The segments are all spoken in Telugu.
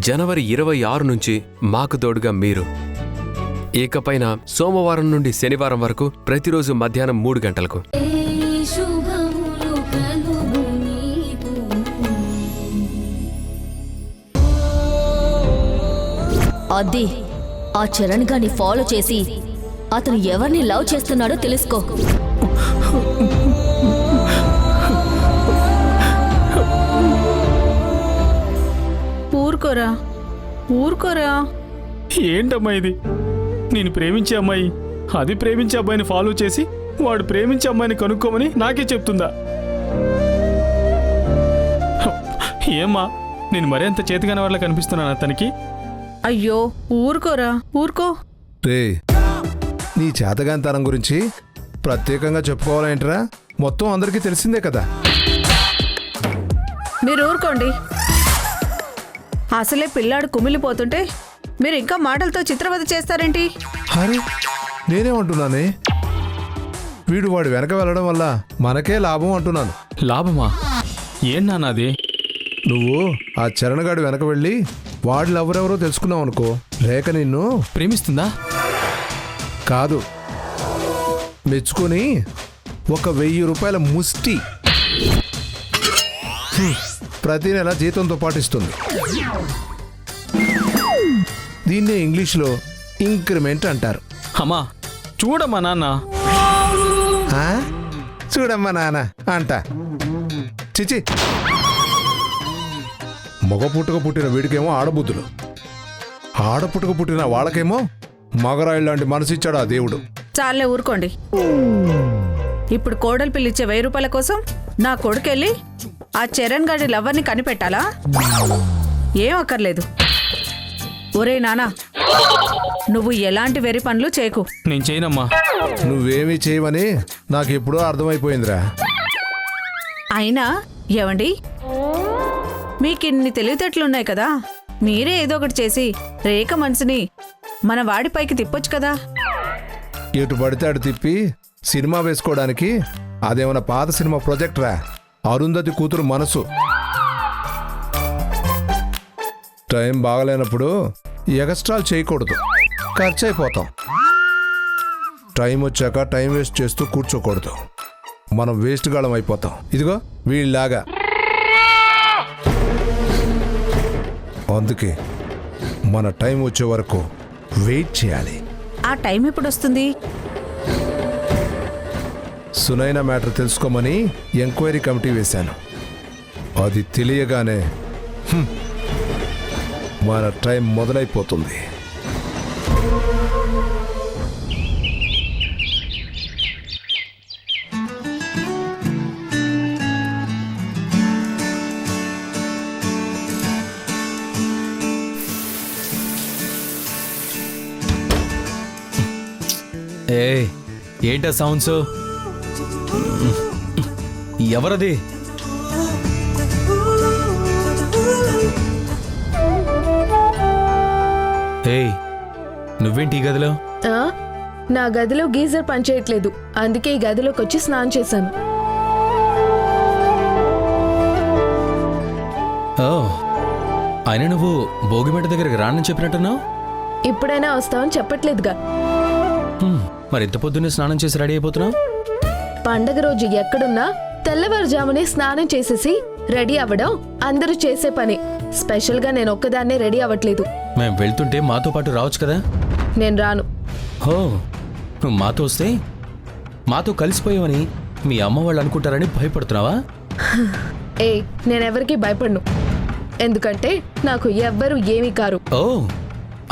జనవరి 26 నుంచి మాకు తోడుగా మీరు. ఇకపైన సోమవారం నుండి శనివారం వరకు ప్రతిరోజు మధ్యాహ్నం 3 గంటలకు. అది ఆ చరణ్ గాని ఫాలో చేసి అతను ఎవరిని లవ్ చేస్తున్నాడో తెలుసుకో. ఊరుకోరా ఊరుకోరా. ఏంటమ్మా ఇది? నేను ప్రేమించే అమ్మాయి అది ప్రేమించే అబ్బాయిని ఫాలో చేసి వాడు ప్రేమించే అమ్మాయిని కనుక్కోమని నాకే చెప్తుందా? ఏమ్మా, నేను మరింత చేతిగానే వాళ్ళ కనిపిస్తున్నాను అతనికి? అయ్యో ఊరుకోరా ఊరుకో. రే, నీ చేతగాంతనం గురించి ప్రత్యేకంగా చెప్పుకోవాలంటరా? మొత్తం అందరికీ తెలిసిందే కదా. మీరు ఊరుకోండి. అసలే పిల్లాడు కుమిలిపోతుంటే మీరు ఇంకా మాటలతో చిత్రవద చేస్తారేంటి? అరే, నేనేమంటున్నానే, వీడు వాడు వెనక వెళ్ళడం వల్ల మనకే లాభం అంటున్నాను. లాభమా? ఏం నాన్నది? నువ్వు ఆ చరణగాడు వెనక వెళ్ళి వాడు ఎవరెవరో తెలుసుకున్నావు అనుకో, రేఖ నిన్ను ప్రేమిస్తుందా? కాదు, మెచ్చుకొని 1000 రూపాయల ముష్టి ప్రతి నెల జీతంతో పాటిస్తుంది. దీన్నే ఇంగ్లీష్లో ఇంక్రిమెంట్ అంటారు. అమ్మా చూడమ్మా నాన్న. ఆ? చూడమ్మా నాన్న అంట. చిచి, మగ పుట్టుక పుట్టిన వీడికేమో ఆడబుద్ధులు, ఆడపుట్టుక పుట్టిన వాళ్ళకేమో మగరాయిల్ లాంటి మనసు ఇచ్చాడు ఆ దేవుడు. చాలే ఊరుకోండి. ఇప్పుడు కోడలు పిల్లిచ్చే 1000 రూపాయల కోసం నా కొడుకెళ్ళి ఆ చరణ్ గాడి లవ్వర్ని కనిపెట్టాలా? ఏం అక్కర్లేదు. ఒరే నానా, నువ్వు ఎలాంటి వెరి పనులు చేయకు. నేను చేయనమ్మా. నువ్వేమీ చేయవని నాకు ఎప్పుడో అర్థమైపోయిందిరా. అయినా ఏవండి, మీకిన్ని తెలివితేటలున్నాయి కదా, మీరే ఏదో ఒకటి చేసి రేఖ మనసుని మన వాడిపైకి తిప్పొచ్చు కదా. ఎటు పడితే అటు తిప్పి సినిమా వేసుకోవడానికి అదేమన్నా పాత సినిమా ప్రాజెక్ట్ రా? అరుంధతి కూతురు మనసు. టైం బాగలేనప్పుడు ఎగస్ట్రాల్ చేయకూడదు, ఖర్చు అయిపోతాం. టైం వచ్చాక టైం వేస్ట్ చేస్తూ కూర్చోకూడదు, మనం వేస్ట్ గాళం అయిపోతాం. ఇదిగో వీళ్ళలాగా. అందుకే మన టైం వచ్చే వరకు వెయిట్ చేయాలి. ఆ టైం ఎప్పుడు వస్తుంది? సునైన మ్యాటర్ తెలుసుకోమని ఎంక్వైరీ కమిటీ వేశాను. అది తెలియగానే మన టైం మొదలైపోతుంది. ఏంటా సౌండ్స్? ఎవరది? ఏయ్, నువ్వేంటి ఈ గదిలో? నా గదిలో గీజర్ పనిచేయట్లేదు, అందుకే ఈ గదిలోకి వచ్చి స్నానం చేశాను. ఓ, అయినా నువ్వు భోగిమంట దగ్గరికి రానని చెప్పినట్టున్నావు. ఇప్పుడైనా వస్తావని చెప్పట్లేదుగా. మరి ఇంత పొద్దున్నే స్నానం చేసి రెడీ అయిపోతున్నావు? పండగ రోజు ఎక్కడున్నా తెల్లవారుజామునే స్నానం చేసేసి రెడీ అవ్వడం అందరూ చేసే పని. స్పెషల్ గా నేను ఒక్కదాన్నే రెడీ అవ్వట్లేదు. మేం వెళ్తుంటే మాతో పాటు రావచ్చు కదా. నేను రాను. హో, నువ్వు మాతో వస్తే మాతో కలిసిపోయావని మీ అమ్మ వాళ్ళు అనుకుంటారని భయపడుతున్నావా? ఏ, నేనెవరికి భయపడను, ఎందుకంటే నాకు ఎవ్వరూ ఏమీ కారు. ఓ,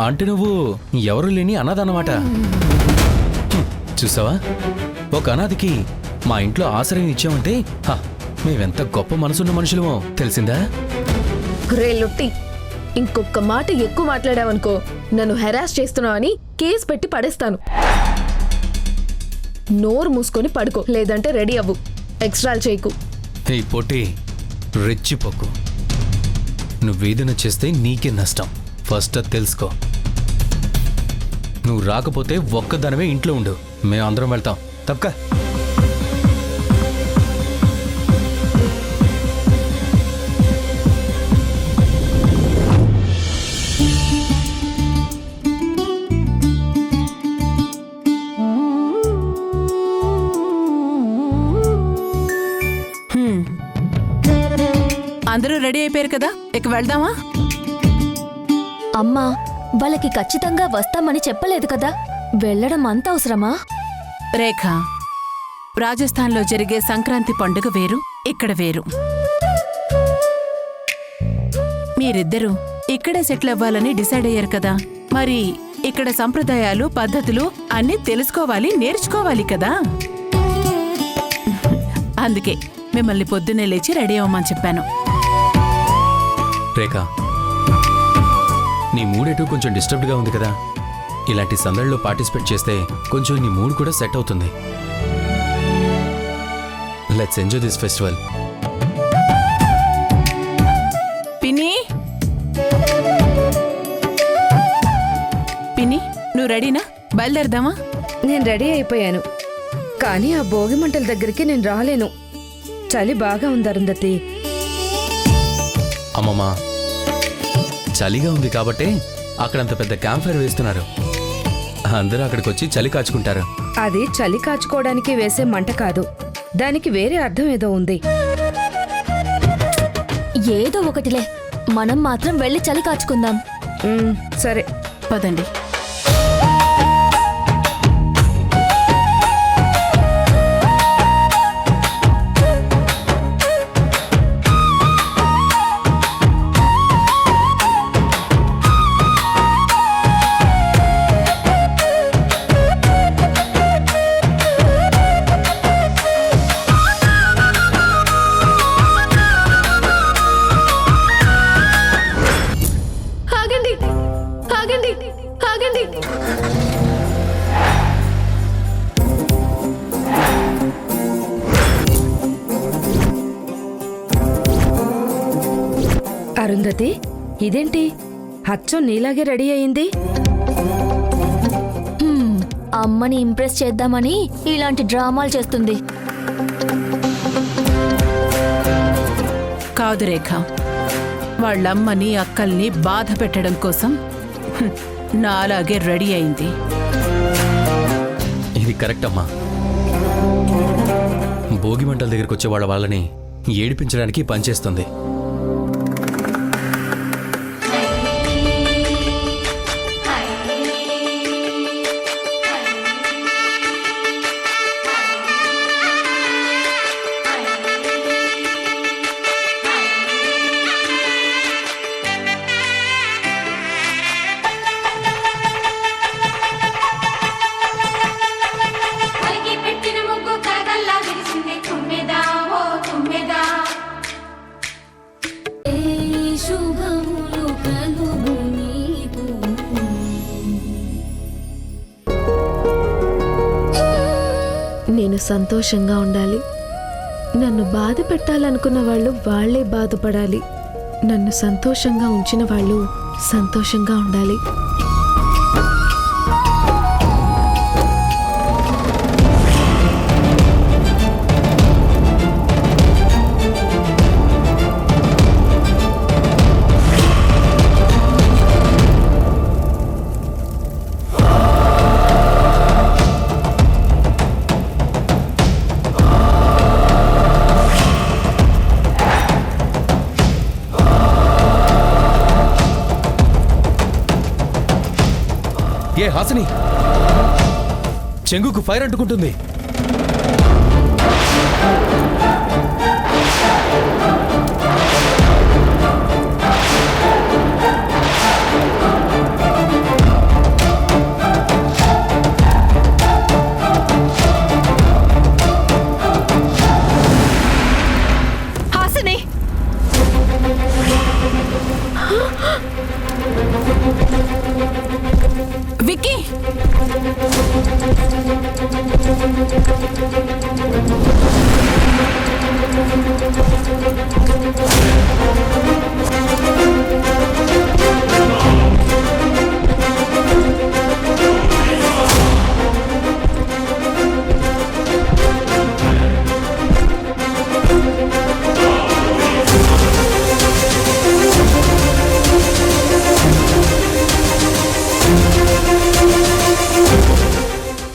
అంటే నువ్వు ఎవరు లేని అనాథన్నమాట. చూసావా, ఒక అనాథకి మా ఇంట్లో ఆశ్రయం ఇచ్చామంటే మేమెంత గొప్ప మనసున్న మనుషులమో తెలిసిందా? రే లొట్టి, ఇంకొక మాట ఎక్కువ మాట్లాడావనుకో నన్ను హెరాస్ చేస్తున్నావని కేసు పెట్టి పడేస్తాను. నోరు మూసుకొని పడుకో, లేదంటే రెడీ అవ్వు. ఎక్స్ట్రాలు చేయకు. ఈ పొట్టి రెచ్చిపోకు. నువ్వేదైనా చేస్తే నీకే నష్టం. ఫస్ట్ అది తెలుసుకో. నువ్వు రాకపోతే ఒక్కదానివే ఇంట్లో ఉండు, మేమందరం వెళ్తాం. తప్పక. అందరూ రెడీ అయిపోయారు కదా, ఇక వెళ్దామా? అమ్మా, వాళ్ళకి ఖచ్చితంగా వస్తామని చెప్పలేదు కదా, వెళ్ళడం అంత అవసరమా? రేఖ, రాజస్థాన్లో జరిగే సంక్రాంతి పండుగ వేరు, ఇక్కడ వేరు. మీరిద్దరూ ఇక్కడే సెటిల్ అవ్వాలని డిసైడ్ అయ్యారు కదా, మరి ఇక్కడ సంప్రదాయాలు పద్ధతులు అన్నీ తెలుసుకోవాలి, నేర్చుకోవాలి కదా. అందుకే మిమ్మల్ని పొద్దున్నే లేచి రెడీ అవ్వమని చెప్పాను. రేఖ, నీ మూడేటూ కొంచెం డిస్టర్బ్డ్గా ఉంది కదా, ఇలాంటి సందడిలో పార్టిసిపేట్ చేస్తే కొంచెం నీ మూడ్ కూడా సెట్ అవుతుంది. Let's enjoy this festival. పిన్ని, పిన్ని, నువ్వు రెడీనా? బయలుదేరదామా? నేను రెడీ అయిపోయాను, కానీ ఆ భోగి మంటల దగ్గరికి నేను రాలేను. చలి బాగా ఉంది అరుంధతి. అమ్మమ్మా, చలిగా ఉంది కాబట్టే అక్కడంత పెద్ద క్యాంప్ ఫైర్ వేస్తున్నారు. అందరూ అక్కడికి వచ్చి చలి కాచుకుంటారు. అది చలి కాచుకోవడానికి వేసే మంట కాదు, దానికి వేరే అర్థం ఏదో ఉంది. ఏదో ఒకటిలే, మనం మాత్రం వెళ్ళి చలి కాచుకుందాం. సరే పదండి. ఆగండి, ఆగండి, ఆగండి. అరుంధతి, ఇదేంటి అచ్చం నీలాగే రెడీ అయింది? అమ్మని ఇంప్రెస్ చేద్దామని ఇలాంటి డ్రామాలు చేస్తుంది. కాదు రేఖ, వాళ్ళమ్మని అక్కల్ని బాధ పెట్టడం కోసం నాలాగే రెడీ అయింది. ఇది కరెక్ట్ అమ్మా. భోగి మంటల దగ్గరికి వచ్చే వాళ్ళని ఏడిపించడానికి పనిచేస్తుంది. నేను సంతోషంగా ఉండాలి. నన్ను బాధ పెట్టాలనుకున్న వాళ్ళు వాళ్లే బాధపడాలి. నన్ను సంతోషంగా ఉంచిన వాళ్ళు సంతోషంగా ఉండాలి. ఏ హాసిని, చెంగుకు ఫైర్ అంటుకుంటుంది. హాసిని, విక్కీ,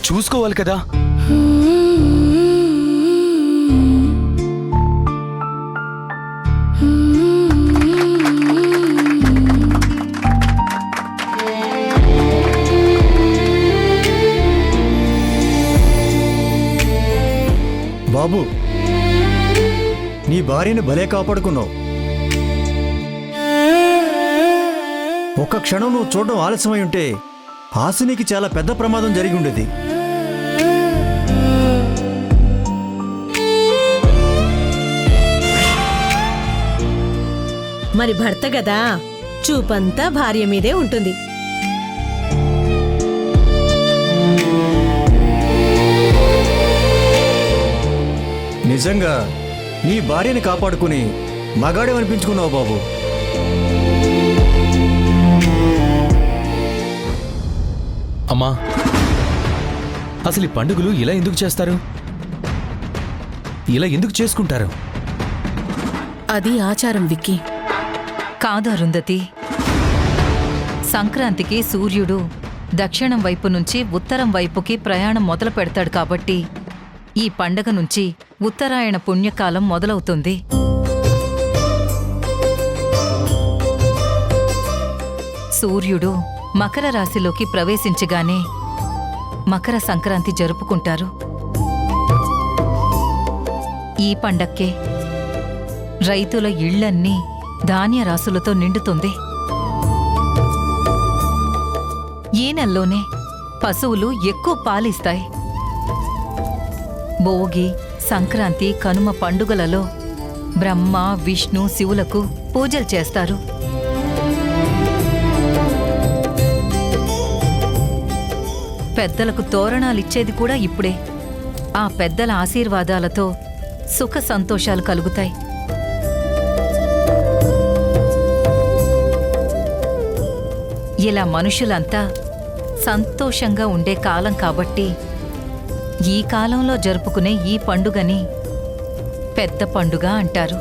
చూసుకోవాలి కదా. Hmm. భార్యని భలే కాపాడుకున్నావు. ఒక్క క్షణం నువ్వు చూడడం ఆలస్యమై ఉంటే హాసినికి చాలా పెద్ద ప్రమాదం జరిగి ఉండేది. మరి భర్త గదా, చూపంతా భార్య మీదే ఉంటుంది. నిజంగా నీ భార్యని కాపాడుకుని మగాడేమనిపించుకున్నావు బాబు. అమ్మా, అసలు ఈ పండుగలు ఇలా ఎందుకు చేస్తారు? ఇలా ఎందుకు చేసుకుంటారు? అది ఆచారం విక్కీ. కాదు అరుంధతి, సంక్రాంతికి సూర్యుడు దక్షిణం వైపు నుంచి ఉత్తరం వైపుకి ప్రయాణం మొదలు పెడతాడు కాబట్టి ఈ పండగ నుంచి ఉత్తరాయణ పుణ్యకాలం మొదలవుతుంది. సూర్యుడు మకర రాశిలోకి ప్రవేశించగానే మకర సంక్రాంతి జరుపుకుంటారు. ఈ పండక్కే రైతుల ఇళ్లన్నీ ధాన్య రాసులతో నిండుతుంది. ఈ నెల్లోనే పశువులు ఎక్కువ పాలిస్తాయి. భోగి, సంక్రాంతి, కనుమ పండుగలలో బ్రహ్మ, విష్ణు, శివులకు పూజలు చేస్తారు. పెద్దలకు తోరణాలిచ్చేది కూడా ఇప్పుడే. ఆ పెద్దల ఆశీర్వాదాలతో సుఖ సంతోషాలు కలుగుతాయి. ఇలా మనుషులంతా సంతోషంగా ఉండే కాలం కాబట్టి ఈ కాలంలో జరుపుకునే ఈ పండుగని పెద్ద పండుగ అంటారు.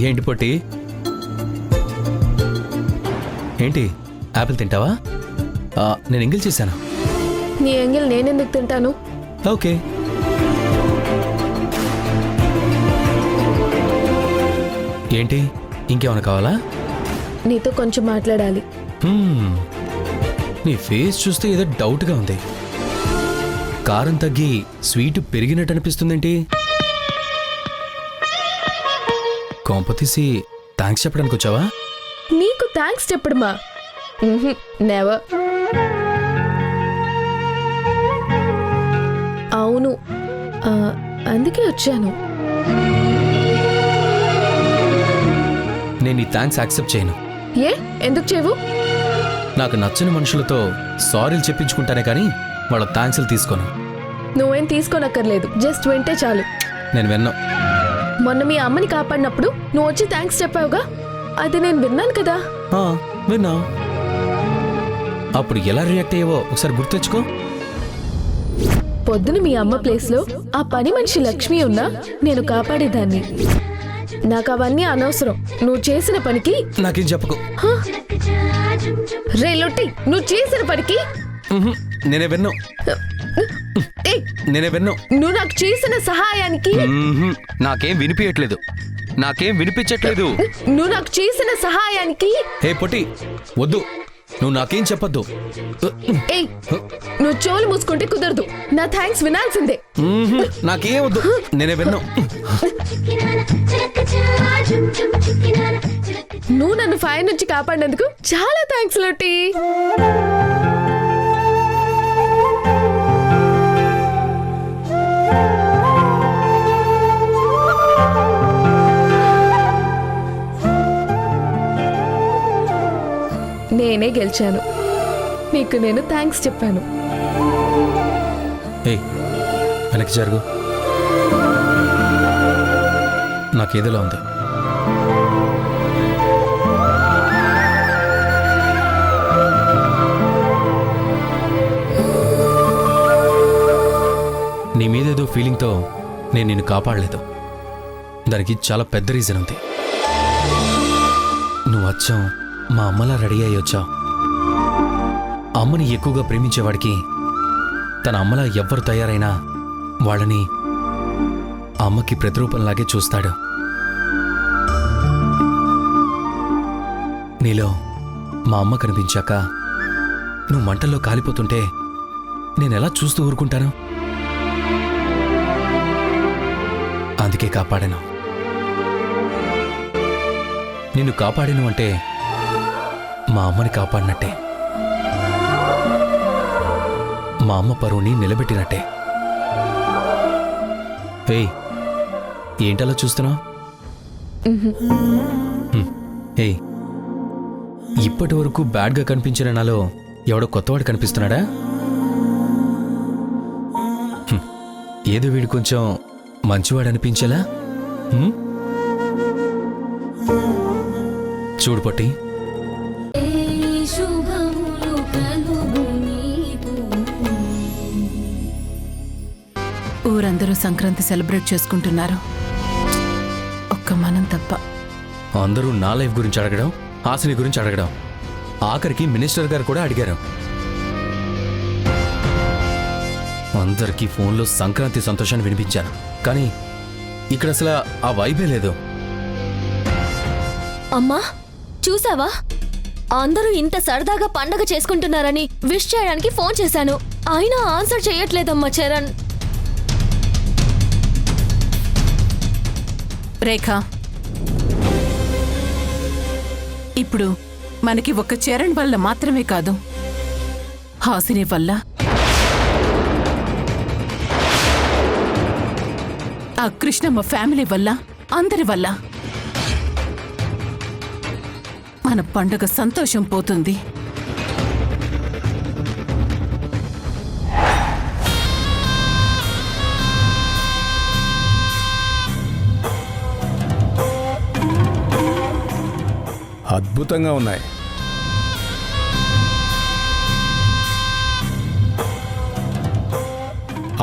ఏంటి పొట్టి? ఏంటి, యాపిల్ తింటావా? నేను ఎంగిల్ చేశాను. నీ ఎంగిల్ నేనెందుకు తింటాను? ఓకే. ఏంటి, ఇంకేమైనా కావాలా? నీతో కొంచెం మాట్లాడాలి. నీ ఫేస్ చూస్తే ఏదో డౌట్గా ఉంది. కారం తగ్గి స్వీట్ పెరిగినట్టు అనిపిస్తుందేంటి? కొంపతీసి థ్యాంక్స్ చెప్పడానికి వచ్చావా? నీకు థ్యాంక్స్ చెప్పడమా? నెవర్. అవును, అందుకే వచ్చాను. నేను ఈ థ్యాంక్స్ యాక్సెప్ట్ చేయను. ఏ, ఎందుకు చేయవు? నాకు నచ్చని మనుషులతో సారీలు చెప్పించుకుంటానే కానీ వాళ్ళ థ్యాంక్స్లు తీసుకోను. నువ్వేం తీసుకోనక్కర్లేదు, జస్ట్ వింటే చాలు. నేను విన్నా. మొన్న మీ అమ్మని కాపాడినప్పుడు నువ్వు వచ్చి థ్యాంక్స్ చెప్పావుగా, అది నేను విన్నాను కదా. విన్నా. అప్పుడు ఎలా రియాక్ట్ అయ్యావో ఒకసారి గుర్తెచ్చుకో. పొద్దున మీ అమ్మ ప్లేస్లో ఆ పని మనిషి లక్ష్మి ఉన్నా నేను కాపాడేదాన్ని. నాకు అవన్నీ అనవసరం. నువ్వు చేసిన పనికి నాకేం చెప్పకు. రే లొట్టి, నువ్వు చేసిన పనికి నేనే విన్నా. నేనే విన్నా. నువ్వు నాకు చేసిన సహాయానికి నాకేం వినిపించట్లేదు. నాకేం వినిపించట్లేదు. నువ్వు నాకు చేసిన సహాయానికి. హే పొట్టి, వద్దు, నువ్వు నాకేం చెప్పొద్దు. ఏయ్, నువ్వు చెవులు మూసుకుంటే కుదరదు. నా థ్యాంక్స్ వినాల్సిందే. నాకేం వద్దు, నేనే విన్నా. నువ్వు నన్ను ఫైర్ నుంచి కాపాడినందుకు చాలా థ్యాంక్స్ లొట్టి. నేనే గెలిచాను. నీకు నేను థ్యాంక్స్ చెప్పాను. ఏయ్, వెనక్కి జరుగు. నాకేదిలా ఉంది. నీ మీదేదో ఫీలింగ్తో నేను నిన్ను కాపాడలేదు. దానికి చాలా పెద్ద రీజన్ ఉంది. నువ్వు వచ్చావు, మా అమ్మలా రెడీ అయ్యి వచ్చావు. అమ్మని ఎక్కువగా ప్రేమించేవాడికి తన అమ్మలా ఎవ్వరు తయారైనా వాళ్ళని అమ్మకి ప్రతిరూపంలాగే చూస్తాడు. నీలో మా అమ్మ కనిపించాక నువ్వు మంటల్లో కాలిపోతుంటే నేనెలా చూస్తూ ఊరుకుంటాను? అందుకే కాపాడాను. నిన్ను కాపాడాను అంటే మా అమ్మని కాపాడినట్టే, మా అమ్మ పరువుని నిలబెట్టినట్టే. ఏయ్, ఏంటలా చూస్తున్నావు? ఏయ్, ఇప్పటి వరకు బ్యాడ్గా కనిపించిన నాలో ఎవడో కొత్తవాడు కనిపిస్తున్నాడా? ఏదో వీడు కొంచెం మంచివాడు అనిపించేలా. చూడు పొట్టి, ఊరందరూ సంక్రాంతి సెలబ్రేట్ చేసుకుంటున్నారు, ఒక్క మనం తప్ప. అందరూ నా లైఫ్ గురించి అడగడం, హాసిని గురించి అడగడం, ఆఖరికి మినిస్టర్ గారు కూడా అడిగారు. అందరికీ ఫోన్లో సంక్రాంతి సంతోషాన్ని వినిపించాను, కానీ ఇక్కడ అసలు ఆ వైబే లేదు. అమ్మా చూసావా, అందరూ ఇంత సరదాగా పండగ చేసుకుంటున్నారని విష్ చేయడానికి ఫోన్ చేశాను, అయినా ఆన్సర్ చేయట్లేదమ్మా చరణ్. రేఖ, ఇప్పుడు మనకి ఒక్క చరణ్ వల్ల మాత్రమే కాదు, హాసిని వల్ల, ఆ కృష్ణమ్మ ఫ్యామిలీ వల్ల, అందరి వల్ల మన పండుగ సంతోషం పోతుంది. అద్భుతంగా ఉన్నాయి.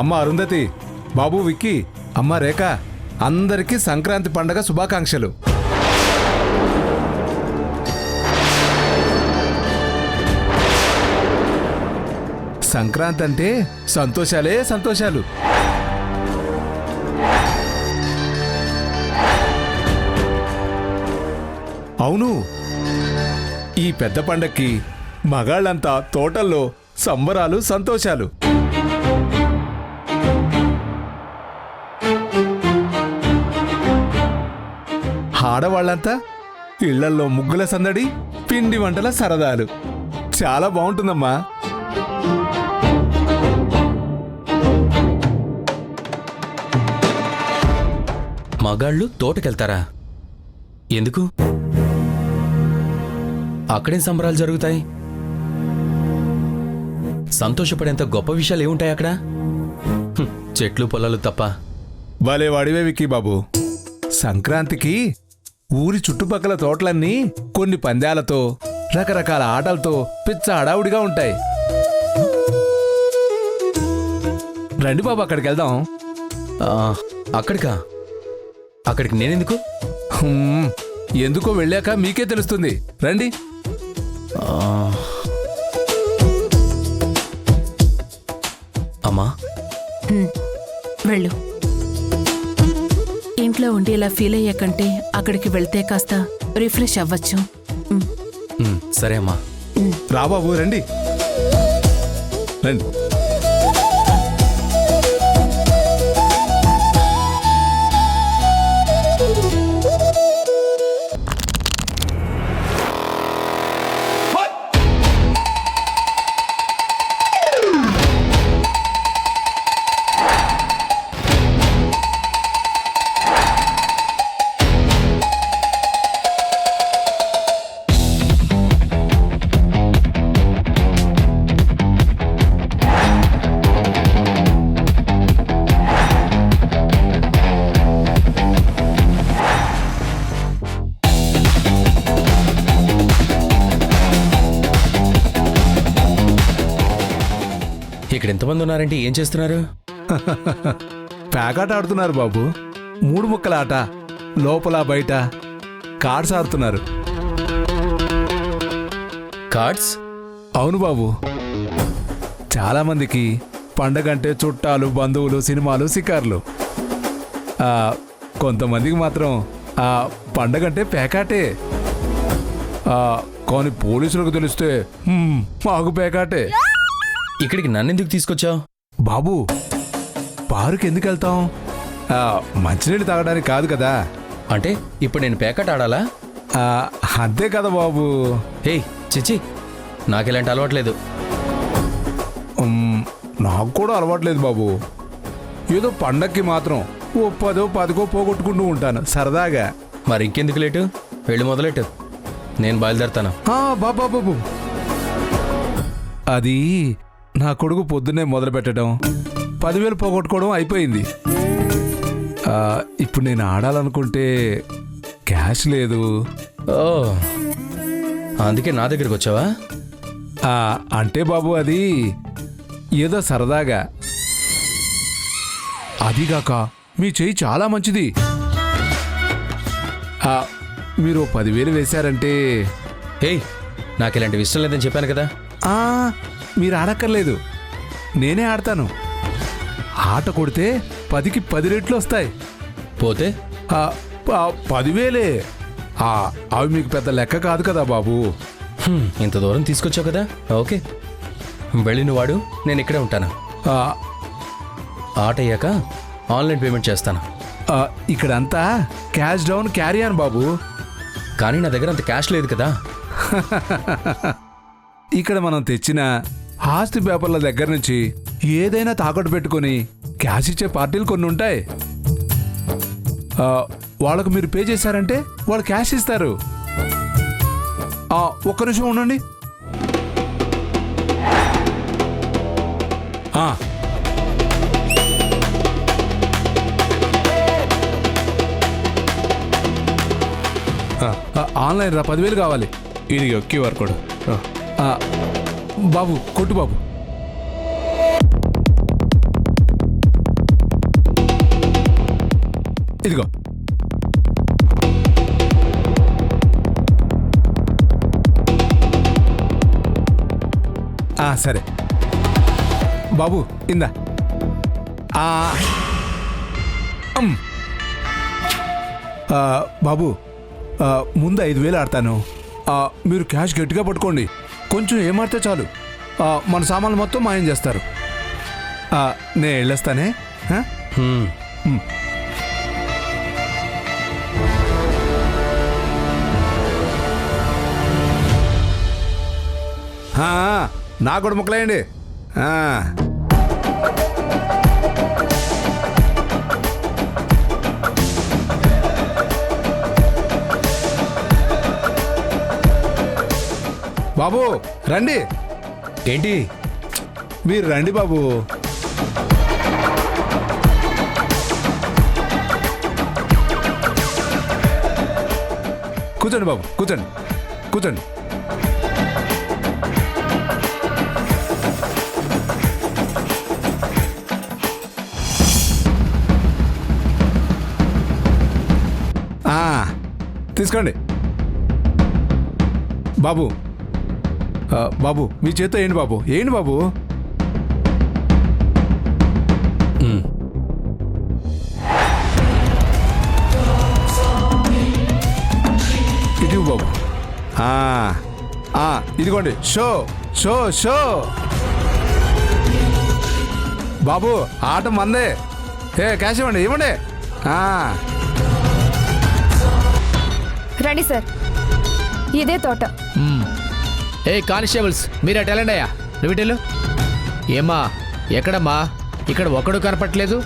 అమ్మ అరుంధతి, బాబు విక్కీ, అమ్మ రేఖ, అందరికీ సంక్రాంతి పండగ శుభాకాంక్షలు. సంక్రాంతి అంటే సంతోషాలే సంతోషాలు. అవును, ఈ పెద్ద పండక్కి మగాళ్ళంతా తోటల్లో సంబరాలు సంతోషాలు. ఆడవాళ్ళంతా ఇళ్లల్లో ముగ్గుల సందడి, పిండి వంటల సరదాలు. చాలా బాగుంటుందమ్మా. మగాళ్ళు తోటకెళ్తారా? ఎందుకు? అక్కడేం సంబరాలు జరుగుతాయి? సంతోషపడేంత గొప్ప విషయాలు ఏముంటాయి అక్కడ? చెట్లు పొలాలు తప్ప. భలే వాడివే విక్కీ బాబు. సంక్రాంతికి ఊరి చుట్టుపక్కల తోటలన్నీ కొన్ని పందాలతో, రకరకాల ఆటలతో పిచ్చ హడావుడిగా ఉంటాయి. రండి బాబు, అక్కడికి వెళ్దాం. అక్కడికా? అక్కడికి నేనెందుకు? ఎందుకో వెళ్ళాక మీకే తెలుస్తుంది. రండి. అమ్మా, వెళ్ళు. ఇంట్లో ఉండి ఇలా ఫీల్ అయ్యే కంటే అక్కడికి వెళ్తే కాస్త రిఫ్రెష్ అవ్వచ్చు. సరే అమ్మా. రా బాబు, రండి రండి. ఇక్కడ ఎంతమంది ఉన్నారంటే ఏం చేస్తున్నారు? పేకాట ఆడుతున్నారు బాబు. 3 ముక్కల ఆట, లోపల బయట కార్డ్స్ ఆడుతున్నారు. కార్డ్స్? అవును బాబు. చాలా మందికి పండగంటే చుట్టాలు, బంధువులు, సినిమాలు, షికార్లు. కొంతమందికి మాత్రం పండగంటే పేకాటే. కానీ పోలీసులకు తెలిస్తే మాకు పేకాటే. ఇక్కడికి నన్నెందుకు తీసుకొచ్చావు? బాబు, బారుకి ఎందుకు వెళ్తాం? మంచినీళ్ళు తాగడానికి కాదు కదా. అంటే ఇప్పుడు నేను పేకాట ఆడాలా? అంతే కదా బాబు. హే చిచి, నాకెలాంటి అలవాట్లేదు. నాకు కూడా అలవాట్లేదు బాబు. ఏదో పండక్కి మాత్రం 10-10 పోగొట్టుకుంటూ ఉంటాను సరదాగా. మరి ఇంకెందుకు లేటు? వెళ్ళి మొదలెట్టు, నేను బయలుదేరుతాను. బాబు, అది నా కొడుకు పొద్దున్నే మొదలు పెట్టడం, 10,000 పోగొట్టుకోవడం అయిపోయింది. ఇప్పుడు నేను ఆడాలనుకుంటే క్యాష్ లేదు. ఓ, అందుకే నా దగ్గరికి వచ్చావా? అంటే బాబు అది ఏదో సరదాగా. అదిగాక మీ చెయ్యి చాలా మంచిది. మీరు 10,000 వేశారంటే. హే, నాకు ఇలాంటివి ఇష్టం లేదని చెప్పాను కదా. మీరు ఆడక్కర్లేదు, నేనే ఆడతాను. ఆట కొడితే 10కి 10 రెట్లు వస్తాయి. పోతే 10,000. అవి మీకు పెద్ద లెక్క కాదు కదా బాబు. ఇంత దూరం తీసుకొచ్చావు కదా, ఓకే వెళ్ళి నువ్వు వాడు, నేను ఇక్కడే ఉంటాను. ఆట అయ్యాక ఆన్లైన్ పేమెంట్ చేస్తాను. ఇక్కడంతా క్యాష్ డౌన్ క్యారీ ఆన్ బాబు. కానీ నా దగ్గర అంత క్యాష్ లేదు కదా. ఇక్కడ మనం తెచ్చిన ఆస్తి పేపర్ల దగ్గర నుంచి ఏదైనా తాకట్టు పెట్టుకొని క్యాష్ ఇచ్చే పార్టీలు కొన్ని ఉంటాయి. వాళ్ళకు మీరు పే చేశారంటే వాళ్ళు క్యాష్ ఇస్తారు. ఒక్క నిమిషం ఉండండి. ఆన్లైన్ రా, 10,000 కావాలి. ఇది క్యూఆర్ కోడ్. బాబు కొట్టు బాబు. ఇదిగో. సరే బాబు, ఇందా. బాబు, ముందు 5,000 ఆడతాను. మీరు క్యాష్ గట్టిగా పట్టుకోండి. కొంచెం ఏమాడితే చాలు, మన సామాన్లు మొత్తం మాయం చేస్తారు. నేను వెళ్ళొస్తానే. నా కూడా ముక్కలేయండి. బాబు రండి. ఏంటి? మీరు రండి బాబు. కూర్చోండి బాబు, కూర్చోండి కూర్చోండి. తీసుకోండి బాబు. బాబు మీ చేత్తో ఏంటి బాబు, ఏంటి బాబు? ఇది బాబు. ఇదిగోండి. Show show show. బాబు ఆట మందే. క్యాష్ ఇవ్వండి, ఇవ్వండి. రండి సార్, ఇదే తోట. కానిస్టేబుల్స్, మీరు అటు వెళ్ళండి అయ్యా. నువ్వు ఏమ్మా, ఎక్కడమ్మా? ఇక్కడ ఒక్కడు కనపట్లేదు.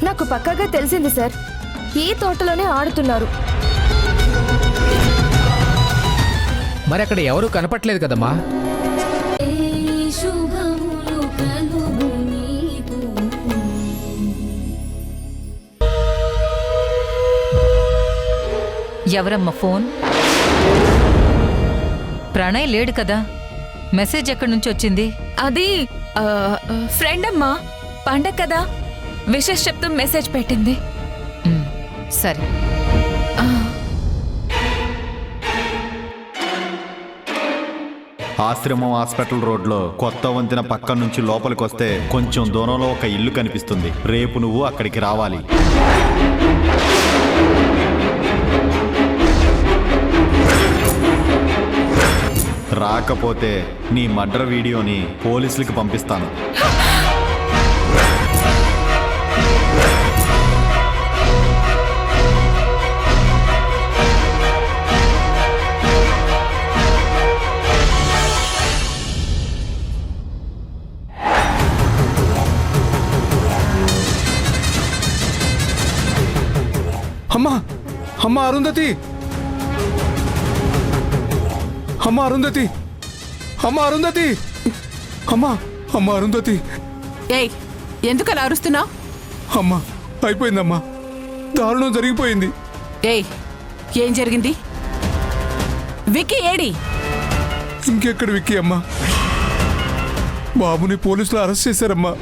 నాకు పక్కాగా తెలిసింది సార్, ఈ తోటలోనే ఆడుతున్నారు. మరి అక్కడ ఎవరు కనపట్లేదు కదమ్మా. ఎవరమ్మా ఫోన్? ప్రణయ్ లేడు కదా. మెసేజ్ ఎక్కడి నుంచి వచ్చింది? అది ఫ్రెండ్ అమ్మా. పండగ కదా, విషెస్ చెప్తూ మెసేజ్ పెట్టింది. సరే. ఆశ్రమం హాస్పిటల్ రోడ్లో కొత్త వంతెన పక్క నుంచి లోపలికి వస్తే కొంచెం దూరంలో ఒక ఇల్లు కనిపిస్తుంది. రేపు నువ్వు అక్కడికి రావాలి. రాకపోతే నీ మర్డర్ వీడియోని పోలీసులకి పంపిస్తాను. అమ్మా అమ్మా అరుంధతి, అమ్మా అరుంధతి, అమ్మా అరుంధతి, అమ్మా అమ్మా అరుంధతి. ఏయ్, ఎందుకలా అరుస్తున్నావు? అమ్మా అయిపోయిందమ్మా, దారుణం జరిగిపోయింది. ఏయ్, ఏం జరిగింది? విక్కీ ఏడి? ఇంకెక్కడ విక్కీ అమ్మా, బాబుని పోలీసులు అరెస్ట్ చేశారమ్మా.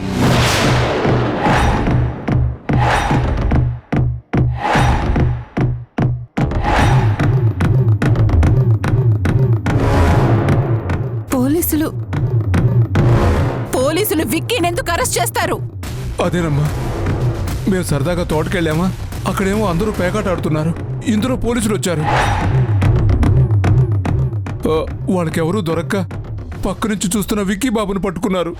పోలీసులు విక్కీని ఎందుకు అరెస్ట్ చేస్తారు? అదేనమ్మా, మేము సరదాగా తోటకెళ్ళామా, అక్కడేమో అందరూ పేకాట ఆడుతున్నారు. ఇందులో పోలీసులు వచ్చారు. వాళ్ళకెవరూ దొరక్క పక్క నుంచి చూస్తున్న విక్కీ బాబుని పట్టుకున్నారు.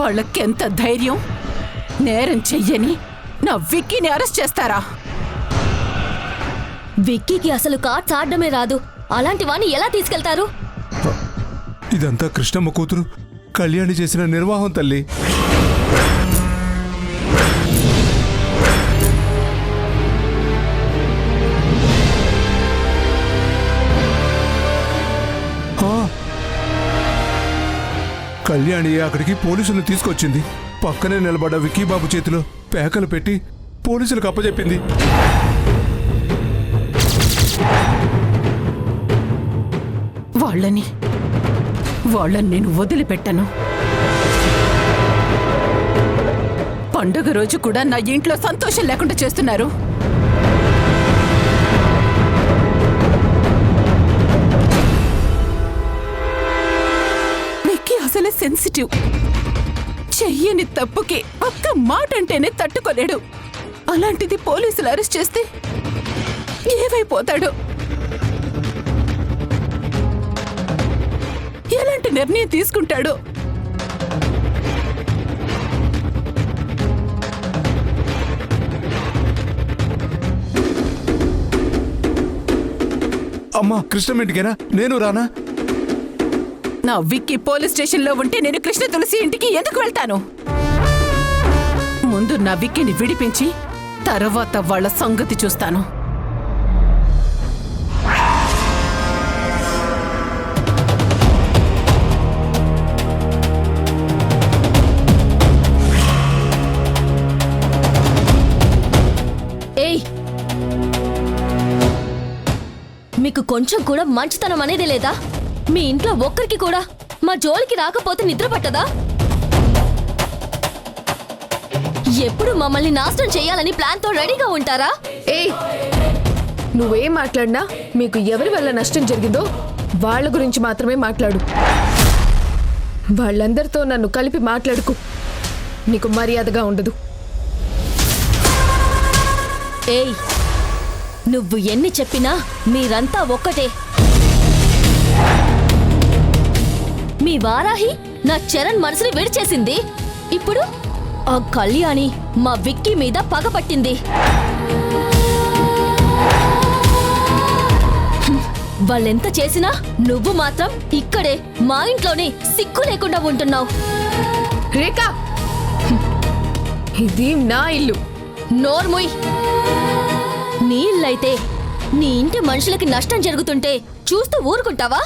వాళ్ళకెంత ధైర్యం! నేరం చెయ్యని నా విక్కీని అరెస్ట్ చేస్తారా? విక్కీకి అసలు కార్డ్స్ ఆడడమే రాదు, అలాంటి వాణ్ణి ఎలా తీసుకెళ్తారు? ఇదంతా కృష్ణమ్మ కూతురు కళ్యాణి చేసిన నిర్వాహం తల్లి. కళ్యాణి అక్కడికి పోలీసులను తీసుకొచ్చింది. పక్కనే నిలబడ్డ విక్కీ బాబు చేతిలో పేకలు పెట్టి పోలీసులకు అప్పచెప్పింది. వాళ్ళని నేను వదిలిపెట్టను. పండుగ రోజు కూడా నా ఇంట్లో సంతోషం లేకుండా చేస్తున్నారు. విక్కీ అసలే సెన్సిటివ్. చెయ్యని తప్పుకి ఒక్క మాట అంటేనే తట్టుకోలేడు. అలాంటిది పోలీసులు అరెస్ట్ చేస్తే ఏమైపోతాడు? ఎలాంటి నిర్ణయం తీసుకుంటాడు? అమ్మా, కృష్ణ ఇంటికేనా? నేను రానా? నా విక్కీ పోలీస్ స్టేషన్లో ఉంటే నేను కృష్ణ తులసి ఇంటికి ఎందుకు వెళ్తాను? ముందు నా విక్కీని విడిపించి తర్వాత వాళ్ళ సంగతి చూస్తాను. ఏయ్, మీకు కొంచెం కూడా మంచితనం అనేది లేదా? మీ ఇంట్లో ఒక్కరికి కూడా మా జోలికి రాకపోతే నిద్ర పట్టదా? ఎప్పుడు మమ్మల్ని నాశనం చేయాలని ప్లాన్తో రెడీగా ఉంటారా? ఏయ్, నువ్వేం మాట్లాడినా మీకు ఎవరి వల్ల నష్టం జరిగిందో వాళ్ళ గురించి మాత్రమే మాట్లాడు. వాళ్ళందరితో నన్ను కలిపి మాట్లాడుకు. నీకు మర్యాదగా ఉండదు. ఏయ్, నువ్వు ఎన్ని చెప్పినా మీరంతా ఒక్కటే. మీ వారాహి నా చరణ్ మనసుని విడిచేసింది. ఇప్పుడు ఆ కళ్యాణి మా విక్కీ మీద పగపట్టింది. వాళ్ళెంత చేసినా నువ్వు మాత్రం ఇక్కడే మా ఇంట్లోనే సిగ్గు లేకుండా ఉంటున్నావు. రేఖా, ఇది నా ఇల్లు. నోర్ముయ్. నీ ఇల్లైతే నీ ఇంటి మనుషులకి నష్టం జరుగుతుంటే చూస్తూ ఊరుకుంటావా?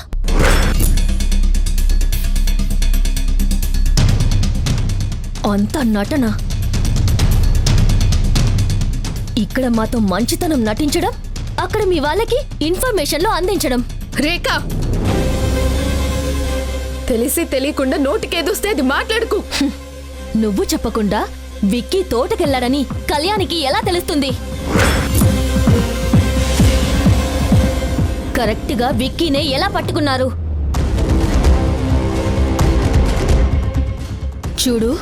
అంత నటన. ఇక్కడ మాతో మంచితనం నటించడం, అక్కడ మీ వాళ్ళకి ఇన్ఫర్మేషన్లు అందించడం. రేఖ, తెలిసి తెలియకుండా నోటికేదొస్తే అది మాట్లాడుకు. నువ్వు చెప్పకుండా విక్కీ తోటకెళ్లాడని కళ్యాణికి ఎలా తెలుస్తుంది? కరెక్ట్గా విక్కీనే ఎలా పట్టుకున్నారు? చూడు,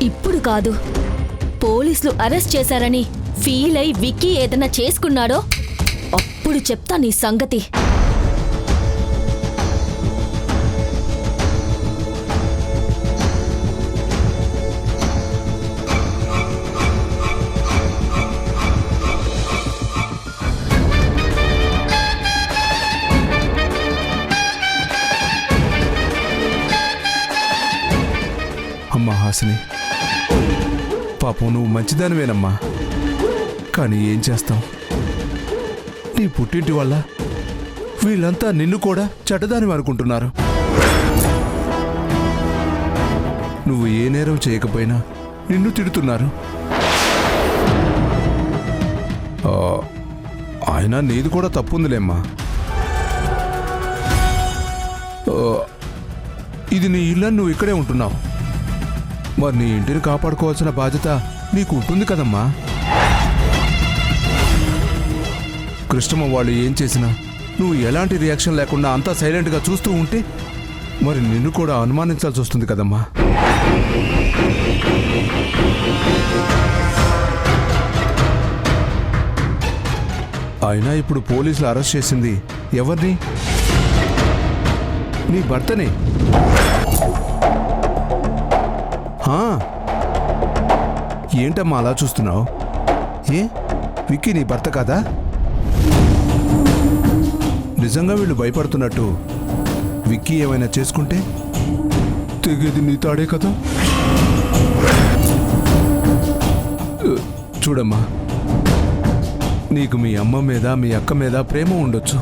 ఇప్పుడు కాదు, పోలీసులు అరెస్ట్ చేశారని ఫీల్ అయి విక్కీ ఏదైనా చేసుకున్నాడో అప్పుడు చెప్తా నీ సంగతి. అమ్మా హాసిని, పాపం నువ్వు మంచిదానివేనమ్మా. కానీ ఏం చేస్తాం, నీ పుట్టింటి వల్ల వీళ్ళంతా నిన్ను కూడా చెడ్డదానివి అనుకుంటున్నారు. నువ్వు ఏ నేరం చేయకపోయినా నిన్ను తిడుతున్నారు. ఆయన నీది కూడా తప్పుందిలేమ్మా. ఇది నీ ఇల్లు, నువ్వు ఇక్కడే ఉంటున్నావు. మరి నీ ఇంటిని కాపాడుకోవాల్సిన బాధ్యత నీకు ఉంటుంది కదమ్మా. కృష్ణమ్మ వాళ్ళు ఏం చేసినా నువ్వు ఎలాంటి రియాక్షన్ లేకుండా అంతా సైలెంట్గా చూస్తూ ఉంటే మరి నిన్ను కూడా అనుమానించాల్సి వస్తుంది కదమ్మా. అయినా ఇప్పుడు పోలీసులు అరెస్ట్ చేసింది ఎవరిని? నీ భర్తని. ఏంటమ్మా అలా చూస్తున్నావు? ఏ విక్కీ నీ భర్త కాదా? నిజంగా వీళ్ళు భయపడుతున్నట్టు విక్కీ ఏమైనా చేసుకుంటే తెగేది నీ తాడే కదా. చూడమ్మా, నీకు మీ అమ్మ మీద మీ అక్క మీద ప్రేమ ఉండొచ్చు,